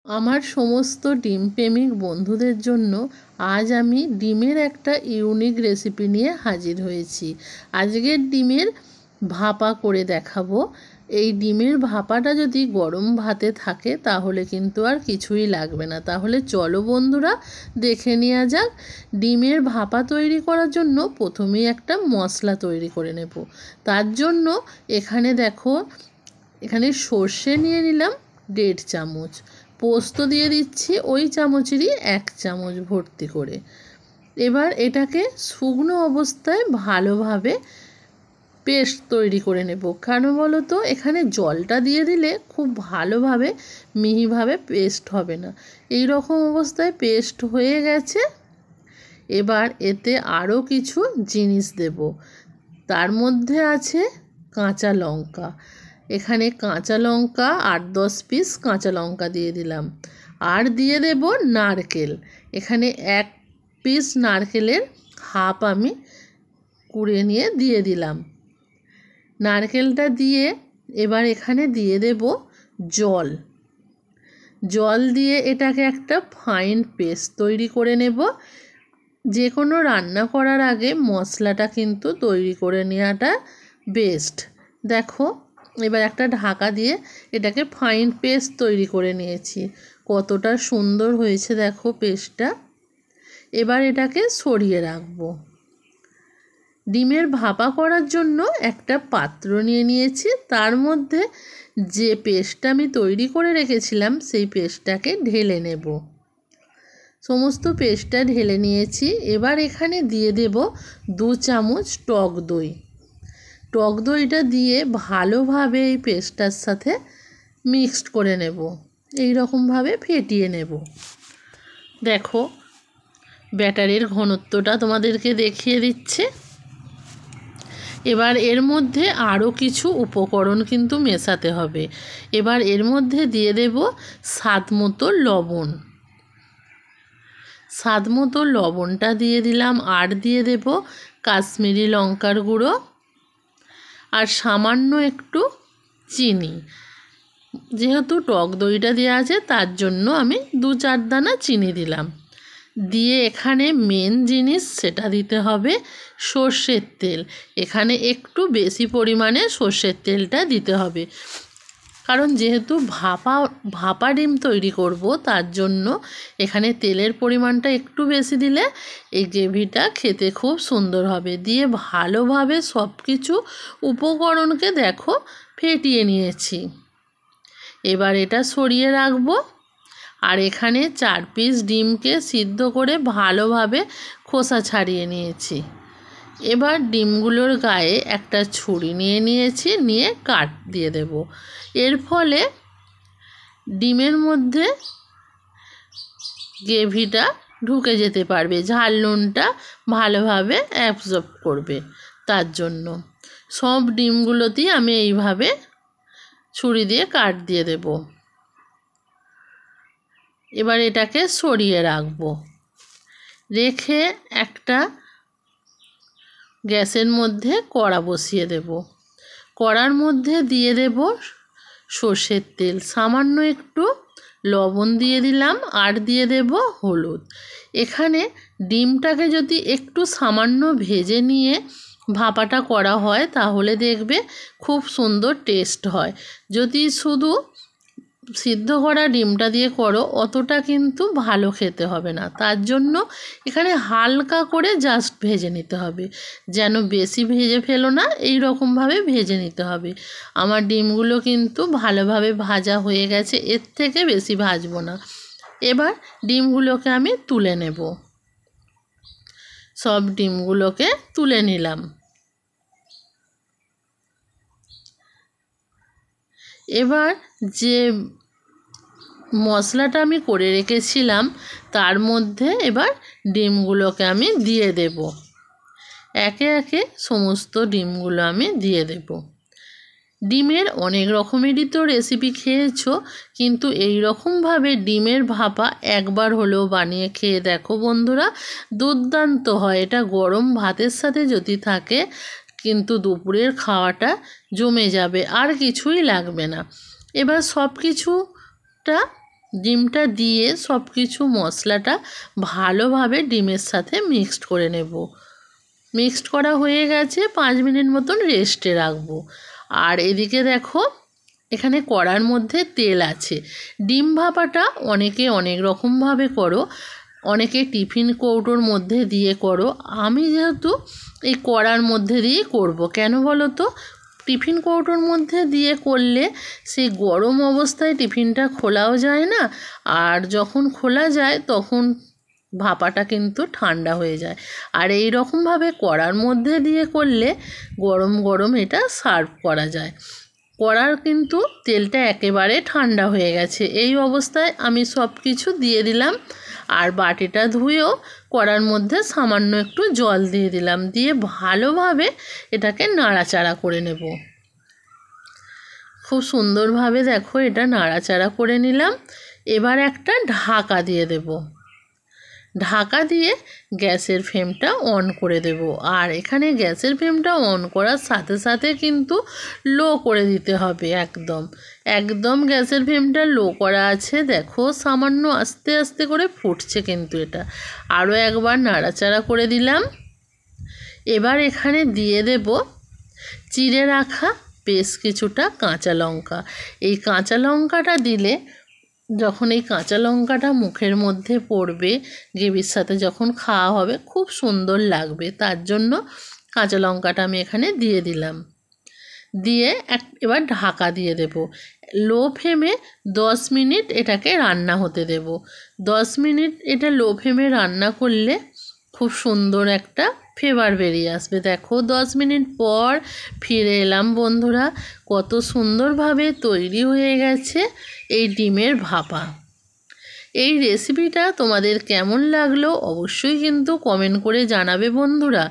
আমার সমস্ত ডিম প্রেমিক বন্ধুদের জন্য আজ আমি ডিমের একটা ইউনিক রেসিপি নিয়ে হাজির হয়েছি। আজকের ডিমের ভাপা করে দেখাবো। এই ডিমের ভাপাটা যদি গরম ভাতে থাকে তাহলে কিন্তু আর কিছুই লাগবে না। তাহলে চলো বন্ধুরা দেখে নেওয়া যাক। ডিমের ভাপা তৈরি করার জন্য প্রথমেই একটা মশলা তৈরি করে নেব। তার জন্য এখানে দেখো, এখানে সর্ষে নিয়ে নিলাম 1.5 চামচ, পোস্ত দিয়ে দিচ্ছি ওই চামচেরই 1 চামচ ভর্তি করে। এবার এটাকে শুকনো অবস্থায় ভালোভাবে পেস্ট তৈরি করে নেব। কেন বলো তো, এখানে জলটা দিয়ে দিলে খুব ভালোভাবে মিহিভাবে পেস্ট হবে না। এই রকম অবস্থায় পেস্ট হয়ে গেছে। এবার এতে আরও কিছু জিনিস দেব। তার মধ্যে আছে কাঁচা লঙ্কা। এখানে কাঁচা লঙ্কা 8-10 পিস কাঁচা লঙ্কা দিয়ে দিলাম। আর দিয়ে দেব নারকেল। এখানে 1 পিস নারকেলের হাফ আমি কুড়ে নিয়ে দিয়ে দিলাম। নারকেলটা দিয়ে এবার এখানে দিয়ে দেব জল। জল দিয়ে এটাকে একটা ফাইন পেস্ট তৈরি করে নেব। যে কোনো রান্না করার আগে মশলাটা কিন্তু তৈরি করে নেওয়াটা বেস্ট। দেখো, এবার একটা ঢাকা দিয়ে এটাকে ফাইন পেস্ট তৈরি করে নিয়েছি। কতটা সুন্দর হয়েছে দেখো পেস্টটা। এবার এটাকে সরিয়ে রাখবো। ডিমের ভাপা করার জন্য একটা পাত্র নিয়ে নিয়েছি। তার মধ্যে যে পেস্টটা আমি তৈরি করে রেখেছিলাম সেই পেস্টটাকে ঢেলে নেব। সমস্ত পেস্টটা ঢেলে নিয়েছি। এবার এখানে দিয়ে দেব 2 চামচ টক দই। টক দইটা দিয়ে ভালোভাবে এই পেস্টটার সাথে মিক্সড করে নেব। এই রকমভাবে ফেটিয়ে নেব। দেখো, ব্যাটারের ঘনত্বটা তোমাদেরকে দেখিয়ে দিচ্ছে। এবার এর মধ্যে আরও কিছু উপকরণ কিন্তু মেশাতে হবে। এবার এর মধ্যে দিয়ে দেব স্বাদ মতো লবণ। স্বাদ মতো লবণটা দিয়ে দিলাম। আর দিয়ে দেব কাশ্মীরি লঙ্কার গুঁড়ো আর সামান্য একটু চিনি। যেহেতু টক দইটা দেওয়া আছে তার জন্য আমি 2-4 দানা চিনি দিলাম। দিয়ে এখানে মেন জিনিস সেটা দিতে হবে সর্ষের তেল। এখানে একটু বেশি পরিমাণে সর্ষের তেলটা দিতে হবে, কারণ যেহেতু ভাপা ডিম তৈরি করব তার জন্য এখানে তেলের পরিমাণটা একটু বেশি দিলে এই গ্রেভিটা খেতে খুব সুন্দর হবে। দিয়ে ভালোভাবে সব কিছু উপকরণকে দেখো ফেটিয়ে নিয়েছি। এবার এটা সরিয়ে রাখবো। আর এখানে 4 পিস ডিমকে সিদ্ধ করে ভালোভাবে খোসা ছাড়িয়ে নিয়েছি। এবার ডিমগুলোর গায়ে একটা ছুরি নিয়ে নিয়েছি, নিয়ে কাট দিয়ে দেব। এর ফলে ডিমের মধ্যে গ্রেভিটা ঢুকে যেতে পারবে, ঝাল নুনটা ভালোভাবে অ্যাবজর্ব করবে। তার জন্য সব ডিমগুলোতেই আমি এইভাবে ছুরি দিয়ে কাট দিয়ে দেব। এবার এটাকে সরিয়ে রাখবো। রেখে একটা গ্যাসের মধ্যে কড়া বসিয়ে দেব। কড়ার মধ্যে দিয়ে দেব সর্ষের তেল, সামান্য একটু লবণ দিয়ে দিলাম আর দিয়ে দেব হলুদ। এখানে ডিমটাকে যদি একটু সামান্য ভেজে নিয়ে ভাপাটা করা হয় তাহলে দেখবে খুব সুন্দর টেস্ট হয়। যদি শুধু সিদ্ধ করা ডিমটা দিয়ে করো অতটা কিন্তু ভালো খেতে হবে না। তার জন্য এখানে হালকা করে জাস্ট ভেজে নিতে হবে, যেন বেশি ভেজে ফেলো না, এই রকমভাবে ভেজে নিতে হবে। আমার ডিমগুলো কিন্তু ভালোভাবে ভাজা হয়ে গেছে, এর থেকে বেশি ভাজবো না। এবার ডিমগুলোকে আমি তুলে নেব। সব ডিমগুলোকে তুলে নিলাম। এবার যে মশলাটা আমি করে রেখেছিলাম তার মধ্যে এবার ডিমগুলোকে আমি দিয়ে দেব। একে একে সমস্ত ডিমগুলো আমি দিয়ে দেব। ডিমের অনেক রকমেরই তো রেসিপি খেয়েছো, কিন্তু এই রকমভাবে ডিমের ভাপা একবার হলেও বানিয়ে খেয়ে দেখো বন্ধুরা, দুর্দান্ত হয়। এটা গরম ভাতের সাথে যদি থাকে কিন্তু দুপুরের খাওয়াটা জমে যাবে, আর কিছুই লাগবে না। এবার সব কিছুটা ডিমটা দিয়ে সব কিছু মশলাটা ভালোভাবে ডিমের সাথে মিক্সড করে নেব। মিক্সড করা হয়ে গেছে, 5 মিনিট মতন রেস্টে রাখবো। আর এদিকে দেখো এখানে কড়ার মধ্যে তেল আছে। ডিম ভাপাটা অনেকে অনেক রকমভাবে করো, অনেকে টিফিন কৌটোর মধ্যে দিয়ে করো। আমি যেহেতু এই কড়ার মধ্যে দিয়ে করব। কেন বলো তো? টিফিন কৌটোর মধ্যে দিয়ে করলে সেই গরম অবস্থায় টিফিনটা খোলাও যায় না, আর যখন খোলা যায় তখন ভাপাটা কিন্তু ঠান্ডা হয়ে যায়। আর এই রকমভাবে কড়ার মধ্যে দিয়ে করলে গরম গরম এটা সার্ভ করা যায়। কড়ার কিন্তু তেলটা একেবারে ঠান্ডা হয়ে গেছে। এই অবস্থায় আমি সব কিছু দিয়ে দিলাম, আর বাটিটা ধুয়েও কড়ার মধ্যে সামান্য একটু জল দিয়ে দিলাম, দিয়ে ভালোভাবে এটাকে নাড়াচাড়া করে নেব। খুব সুন্দরভাবে দেখো এটা নাড়াচাড়া করে নিলাম। এবার একটা ঢাকা দিয়ে দেব। ঢাকা দিয়ে গ্যাসের ফ্লেমটা অন করে দেব। আর এখানে গ্যাসের ফ্লেমটা অন করার সাথে সাথে কিন্তু লো করে দিতে হবে। একদম গ্যাসের ফ্লেমটা লো করা আছে। দেখো সামান্য আস্তে আস্তে করে ফুটছে কিন্তু এটা। আরও একবার নাড়াচাড়া করে দিলাম। এবার এখানে দিয়ে দেব চিড়ে রাখা বেশ কিছুটা কাঁচা লঙ্কা। এই কাঁচা লঙ্কাটা দিলে যখন এই কাঁচা লঙ্কাটা মুখের মধ্যে পড়বে, গ্রেভির সাথে যখন খাওয়া হবে খুব সুন্দর লাগবে। তার জন্য কাঁচা লঙ্কাটা আমি এখানে দিয়ে দিলাম। দিয়ে এবার ঢাকা দিয়ে দেব। লো ফ্লেমে 10 মিনিট এটাকে রান্না হতে দেব। 10 মিনিট এটা লো ফ্লেমে রান্না করলে খুব সুন্দর একটা ফ্লেভার বেরিয়ে আসবে। দেখো 10 মিনিট পর ফিরে এলাম বন্ধুরা। কত সুন্দরভাবে তৈরি হয়ে গেছে এই ডিমের ভাপা। এই রেসিপিটা তোমাদের কেমন লাগলো অবশ্যই কিন্তু কমেন্ট করে জানাবে বন্ধুরা।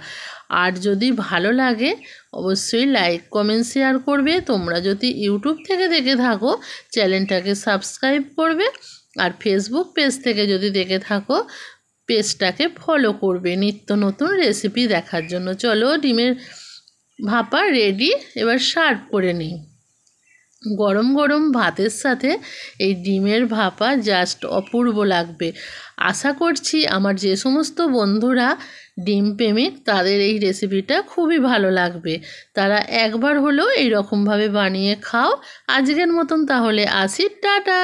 আর যদি ভালো লাগে অবশ্যই লাইক কমেন্ট শেয়ার করবে। তোমরা যদি ইউটিউব থেকে দেখে থাকো চ্যানেলটাকে সাবস্ক্রাইব করবে, আর ফেসবুক পেজ থেকে যদি দেখে থাকো পেজটাকে ফলো করবে নিত্য নতুন রেসিপি দেখার জন্য। চলো ডিমের ভাপা রেডি, এবার সার্ভ করে নিই। গরম গরম ভাতের সাথে এই ডিমের ভাপা জাস্ট অপূর্ব লাগবে। আশা করছি আমার যে সমস্ত বন্ধুরা ডিম প্রেমিক তাদের এই রেসিপিটা খুবই ভালো লাগবে। তারা একবার হলেও এই রকমভাবে বানিয়ে খাও। আজকের মতন তাহলে আসি, টাটা।